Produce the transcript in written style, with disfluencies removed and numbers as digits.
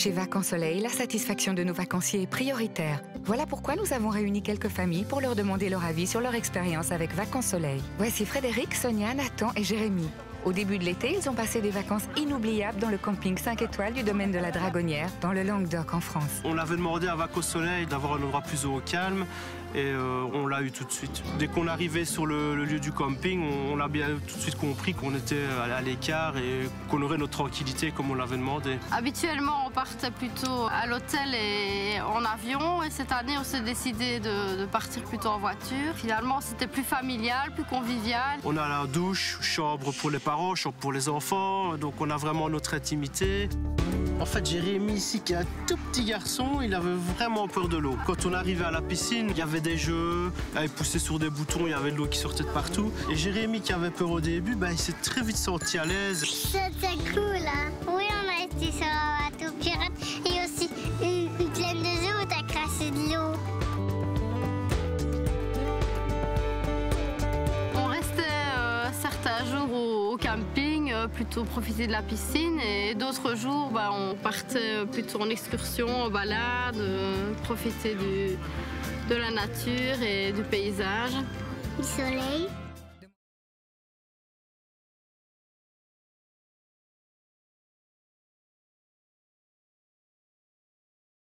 Chez Vacances Soleil, la satisfaction de nos vacanciers est prioritaire. Voilà pourquoi nous avons réuni quelques familles pour leur demander leur avis sur leur expérience avec Vacances Soleil. Voici Frédéric, Sonia, Nathan et Jérémy. Au début de l'été, ils ont passé des vacances inoubliables dans le camping 5 étoiles du domaine de la Dragonnière, dans le Languedoc en France. On avait demandé à Vacances Soleil d'avoir un endroit plus au calme et on l'a eu tout de suite. Dès qu'on arrivait sur le lieu du camping, on a bien tout de suite compris qu'on était à l'écart et qu'on aurait notre tranquillité comme on l'avait demandé. Habituellement, on partait plutôt à l'hôtel et en avion, et cette année, on s'est décidé de partir plutôt en voiture. Finalement, c'était plus familial, plus convivial. On a la douche, chambre pour les parents, chambre pour les enfants, donc on a vraiment notre intimité. En fait, Jérémy ici, qui est un tout petit garçon, il avait vraiment peur de l'eau. Quand on arrivait à la piscine, il y avait des jeux, il poussait sur des boutons, il y avait de l'eau qui sortait de partout. Et Jérémy, qui avait peur au début, il s'est très vite senti à l'aise. C'était cool, hein. Oui, on a été sur un bateau pirate et aussi une plaine de zoo où t'as craché de l'eau. On restait certains jours au camping, plutôt profiter de la piscine, et d'autres jours, on partait plutôt en excursion, en balade, profiter de la nature et du paysage. Du soleil.